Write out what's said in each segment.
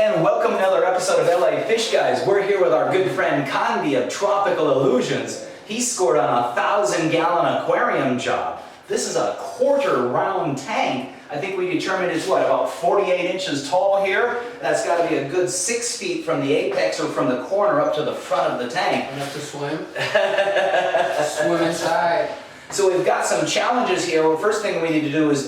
and welcome to another episode of LA Fishguys. We're here with our good friend Cande of Tropical Illusions. He scored on a 1,000-gallon aquarium job. This is a quarter-round tank. I think we determined it's what, about 48 inches tall here? That's got to be a good 6 feet from the apex or from the corner up to the front of the tank. Enough to swim? Swim inside. So we've got some challenges here. Well, first thing we need to do is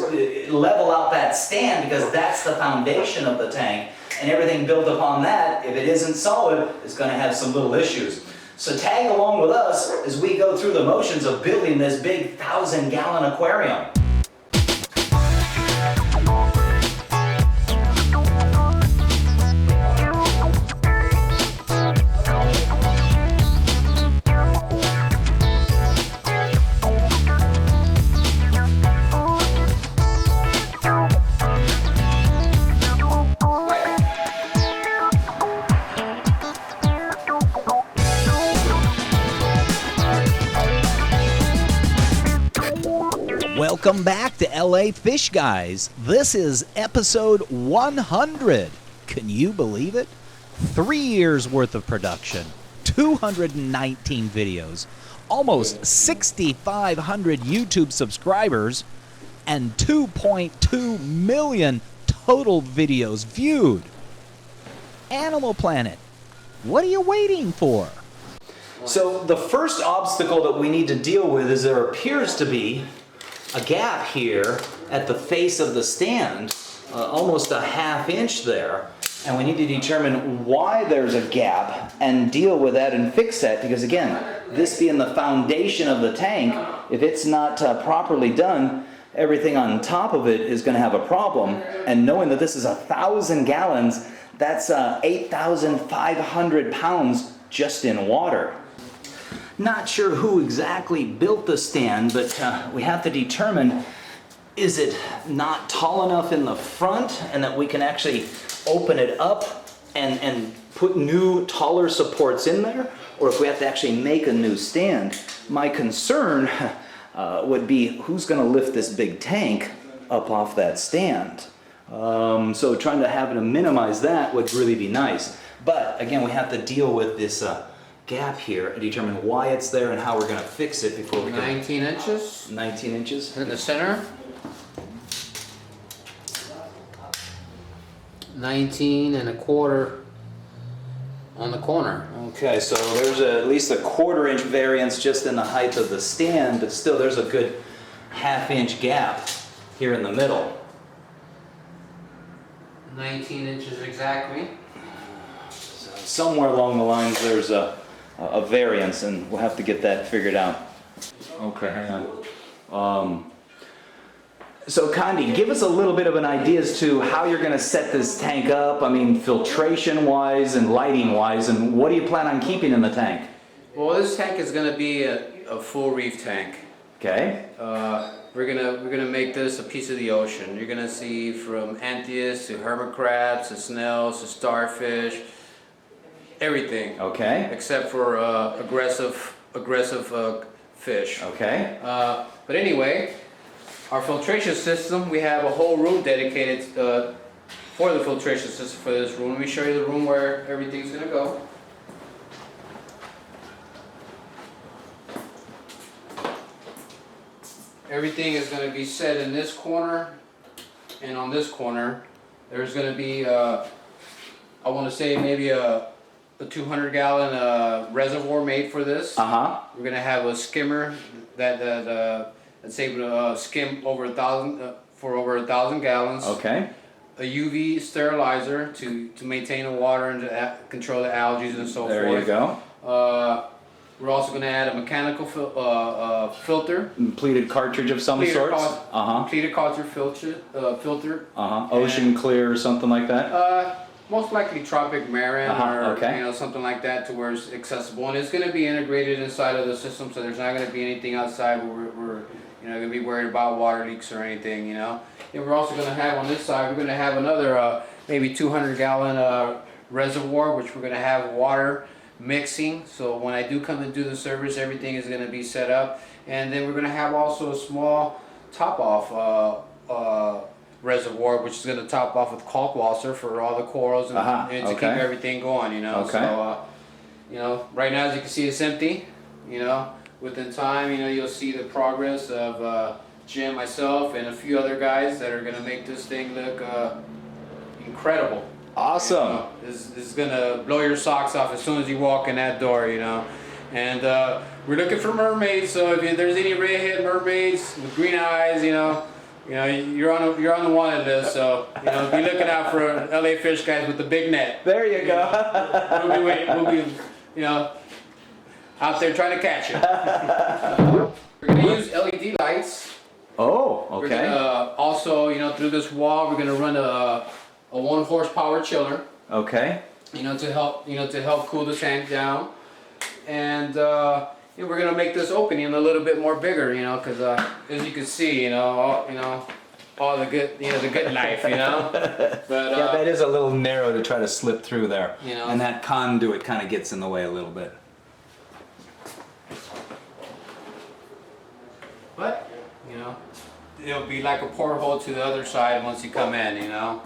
level out that stand because that's the foundation of the tank. And everything built upon that, if it isn't solid, is going to have some little issues. So tag along with us as we go through the motions of building this big 1,000-gallon aquarium. Welcome back to LA Fishguys. This is episode 100. Can you believe it? 3 years worth of production, 219 videos, almost 6,500 YouTube subscribers, and 2.2 million total videos viewed. Animal Planet, what are you waiting for? So the first obstacle that we need to deal with is there appears to be a gap here at the face of the stand, almost a ½ inch there, and we need to determine why there's a gap and deal with that and fix that, because again, this being the foundation of the tank, if it's not properly done, everything on top of it is going to have a problem. And knowing that this is 1,000 gallons, that's 8,500 pounds just in water. Not sure who exactly built the stand, but we have to determine, is it not tall enough in the front and that we can actually open it up and put new taller supports in there, or if we have to actually make a new stand. My concern would be who's going to lift this big tank up off that stand. So trying to have to minimize that would really be nice. But again, we have to deal with this gap here and determine why it's there and how we're going to fix it before we can. 19 inches. 19 inches. In the center. 19 1/4 on the corner. Okay, so there's at least a 1/4 inch variance just in the height of the stand, but still there's a good ½ inch gap here in the middle. 19 inches exactly. So somewhere along the lines there's a variance, and we'll have to get that figured out. Okay, hang on. So Cande, give us a little bit of an idea as to how you're going to set this tank up. I mean, filtration-wise and lighting-wise, and what do you plan on keeping in the tank? Well, this tank is going to be a full reef tank. Okay. We're gonna make this a piece of the ocean. You're gonna see from anthias to hermit crabs to snails to starfish, everything. Okay. Except for aggressive fish. Okay. But anyway, our filtration system, we have a whole room dedicated for the filtration system for this room. Let me show you the room where everything's gonna go. Everything is going to be set in this corner, and on this corner there's going to be I want to say maybe a 200-gallon reservoir made for this. We're going to have a skimmer that's able to skim over 1,000 for over 1,000 gallons. Okay. A UV sterilizer to maintain the water and to control the algae and so there forth. There you go. We're also going to add a mechanical filter. Pleated cartridge of some sort. Pleated cartridge filter. Ocean clear or something like that. Most likely Tropic Marin or something like that, to where it's accessible, and it's going to be integrated inside of the system, so there's not going to be anything outside where we're going to be worried about water leaks or anything. And we're also going to have on this side, we're going to have another maybe 200-gallon reservoir, which we're going to have water mixing, so when I do come to do the service, everything is going to be set up. And then we're going to have also a small top off reservoir, which is going to top off with kalkwasser for all the corals and to keep everything going, you know. So, you know, right now, as you can see, it's empty. You know, within time, you know, you'll see the progress of Jim, myself, and a few other guys that are going to make this thing look incredible. Awesome. You know, this is going to blow your socks off as soon as you walk in that door, you know. And we're looking for mermaids, so if there's any redhead mermaids with green eyes, you know, you're on the wanted list. So you know, be looking out for LA Fishguys with the big net. There you go. We'll be, you know, out there trying to catch it. We're gonna use LED lights. Oh, okay. We're gonna also, you know, through this wall, we're gonna run a 1 horsepower chiller. Okay. You know, to help cool the tank down. And you know, we're gonna make this opening a little bit more bigger, you know, because as you can see, all the good, the good life, you know. But yeah, that is a little narrow to try to slip through there, you know, and that conduit kind of gets in the way a little bit. But you know, it'll be like a porthole to the other side once you come in, you know.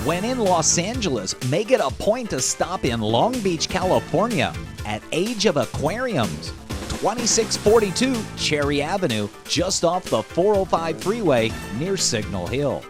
When in Los Angeles, make it a point to stop in Long Beach, California at Age of Aquariums, 2642 Cherry Avenue, just off the 405 freeway near Signal Hill.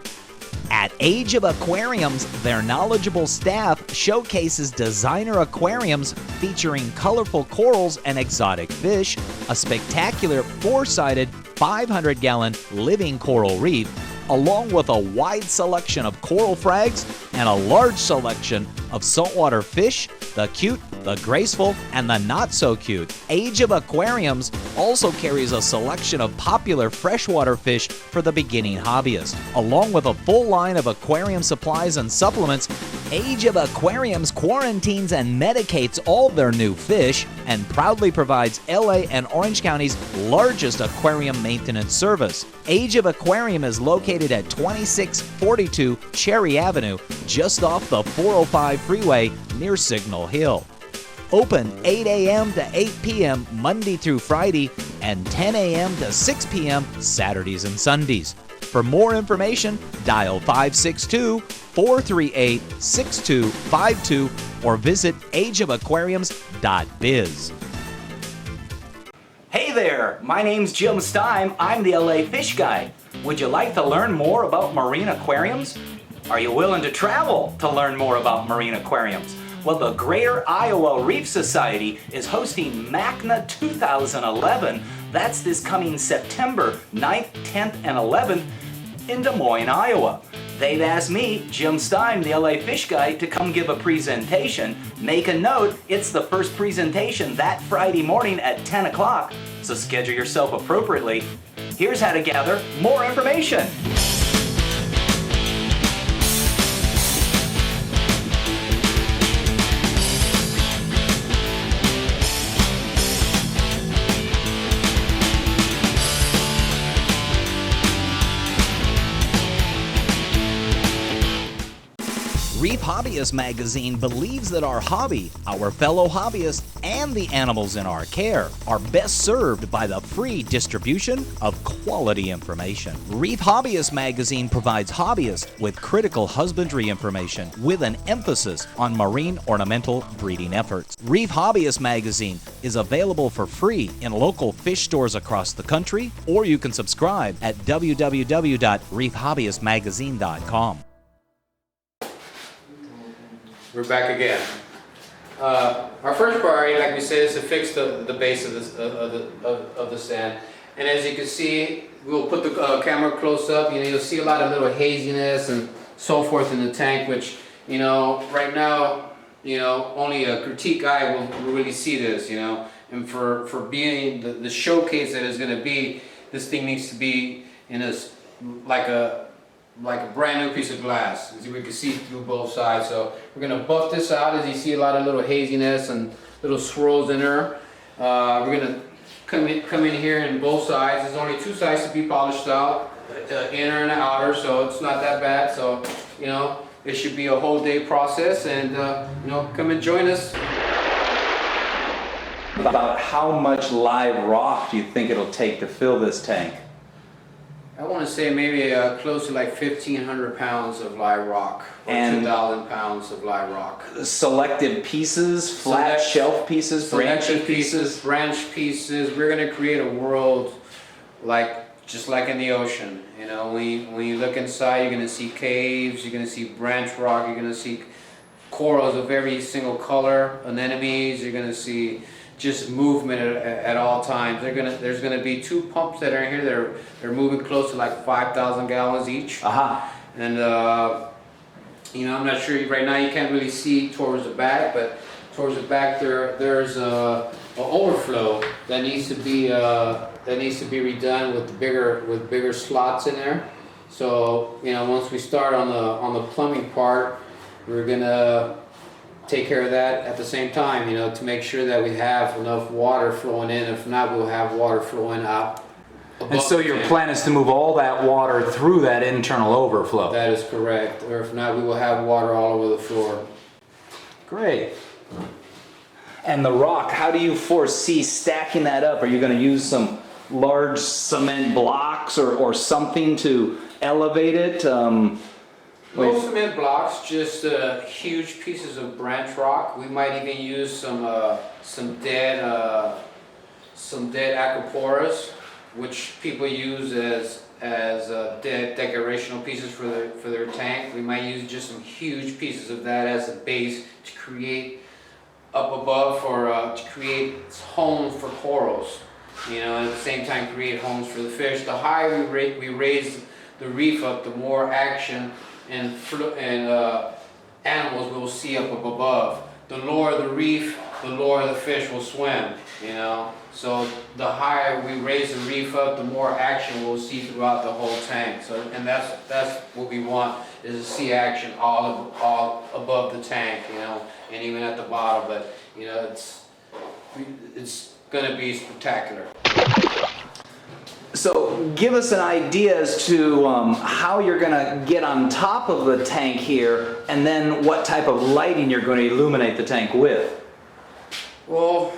At Age of Aquariums, their knowledgeable staff showcases designer aquariums featuring colorful corals and exotic fish, a spectacular 4-sided 500-gallon living coral reef, along with a wide selection of coral frags and a large selection of saltwater fish, the cute, the graceful, and the not so cute. Age of Aquariums also carries a selection of popular freshwater fish for the beginning hobbyist. Along with a full line of aquarium supplies and supplements, Age of Aquariums quarantines and medicates all their new fish and proudly provides LA and Orange County's largest aquarium maintenance service. Age of Aquarium is located at 2642 Cherry Avenue, just off the 405 freeway near Signal Hill. Open 8 a.m. to 8 p.m. Monday through Friday and 10 a.m. to 6 p.m. Saturdays and Sundays. For more information, dial 562-438-6252 or visit ageofaquariums.biz. Hey there, my name's Jim Stime. I'm the LA Fish Guy. Would you like to learn more about marine aquariums? Are you willing to travel to learn more about marine aquariums? Well, the Greater Iowa Reef Society is hosting MACNA 2011. That's this coming September 9th, 10th, and 11th in Des Moines, Iowa. They've asked me, Jim Stime, the LA Fish Guy, to come give a presentation. Make a note, it's the first presentation that Friday morning at 10 o'clock, so schedule yourself appropriately. Here's how to gather more information. Reef Hobbyist magazine believes that our hobby, our fellow hobbyists, and the animals in our care are best served by the free distribution of quality information. Reef Hobbyist magazine provides hobbyists with critical husbandry information with an emphasis on marine ornamental breeding efforts. Reef Hobbyist magazine is available for free in local fish stores across the country, or you can subscribe at www.reefhobbyistmagazine.com. We're back again. Our first priority, like we said, is to fix the base of the stand. And as you can see, we'll put the camera close up. You'll see a lot of little haziness and so forth in the tank, which right now, only a critique guy will really see this. And for being the showcase that is going to be, this thing needs to be in like a brand new piece of glass. As we can see through both sides. So we're gonna buff this out. As you see, a lot of little haziness and little swirls in there. We're gonna come in here in both sides. There's only two sides to be polished out, inner and outer. So it's not that bad. So it should be a whole day process. And come and join us. About how much live rock do you think it'll take to fill this tank? I want to say maybe close to like 1,500 pounds of live rock, or And 2,000 pounds of live rock. Selected pieces, flat shelf pieces, branching pieces. Branch pieces. We're going to create a world just like in the ocean. You know, when you look inside, you're going to see caves, you're going to see branch rock, you're going to see corals of every single color, anemones, you're going to see just movement at all times. There's going to be 2 pumps that are in here. They're moving close to like 5,000 gallons each. And you know, I'm not sure right now. You can't really see towards the back, but towards the back there's an overflow that needs to be redone with bigger slots in there. So you know, once we start on the plumbing part, we're gonna take care of that at the same time, you know, to make sure that we have enough water flowing in. If not, we'll have water flowing out. And so your plan is to move all that water through that internal overflow? That is correct. Or if not, we will have water all over the floor. Great. And the rock, how do you foresee stacking that up? Are you going to use some large cement blocks or something to elevate it? No cement blocks, just huge pieces of branch rock. We might even use some dead aquaporas, which people use as dead decorational pieces for their tank. We might use just some huge pieces of that as a base to create up above to create homes for corals. You know, and at the same time create homes for the fish. The higher we raise the reef up, the more action and animals we'll see up above. The lower the reef, the lower the fish will swim, you know. So the higher we raise the reef up, the more action we'll see throughout the whole tank. So, and that's what we want, is to see action all above the tank, you know, and even at the bottom. But you know, it's gonna be spectacular. So give us an idea as to how you're going to get on top of the tank here, and then what type of lighting you're going to illuminate the tank with. Well,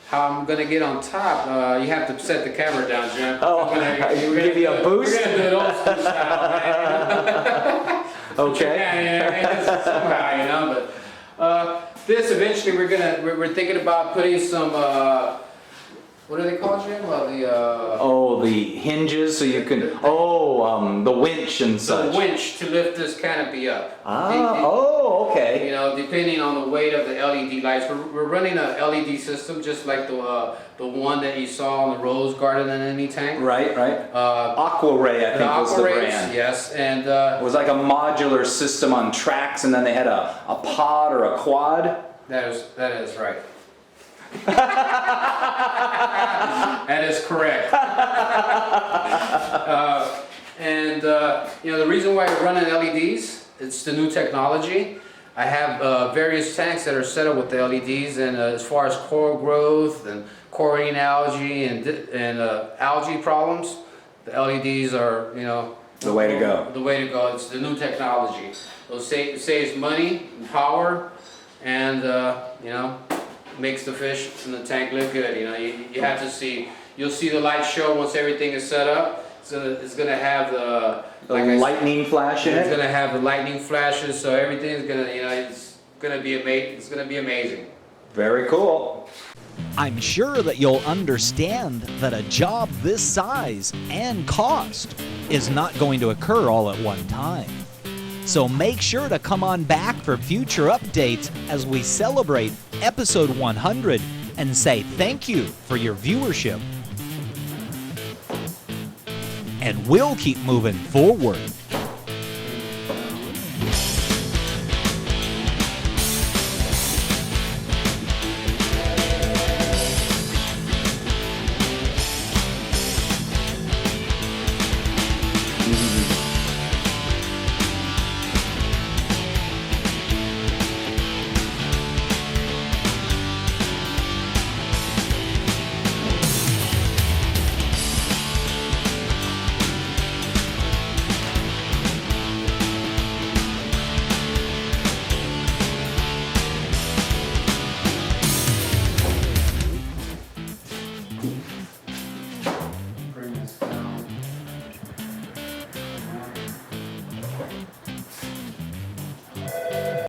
how I'm going to get on top, you have to set the camera down, Jim. Oh, we're going to give you a boost? We're going to do it old school style, man. Okay. Yeah, somehow, you know, but this eventually we're thinking about putting some, what do they call it, Jim? The hinges, so you can, the winch and such. The winch to lift this canopy up. Okay. You know, depending on the weight of the LED lights. We're running a LED system just like the one that you saw on the rose garden anemone tank. Right. Aquaray, I think was the brand. Yes, and it was like a modular system on tracks, and then they had a pod or a quad. That is right. That is correct. You know, the reason why we're running LEDs, it's the new technology. I have various tanks that are set up with the LEDs, and as far as coral growth and chlorine algae and algae problems, the LEDs are, you know, the way to go. The way to go. It's the new technology. It saves money and power, and you know, makes the fish in the tank look good. You know, you have to see. You'll see the light show once everything is set up. It's gonna have the lightning flash in it. It's gonna have the lightning flashes, so everything's gonna, you know, it's gonna be amazing. It's gonna be amazing. Very cool. I'm sure that you'll understand that a job this size and cost is not going to occur all at one time. So make sure to come on back for future updates as we celebrate episode 100 and say thank you for your viewership. And we'll keep moving forward.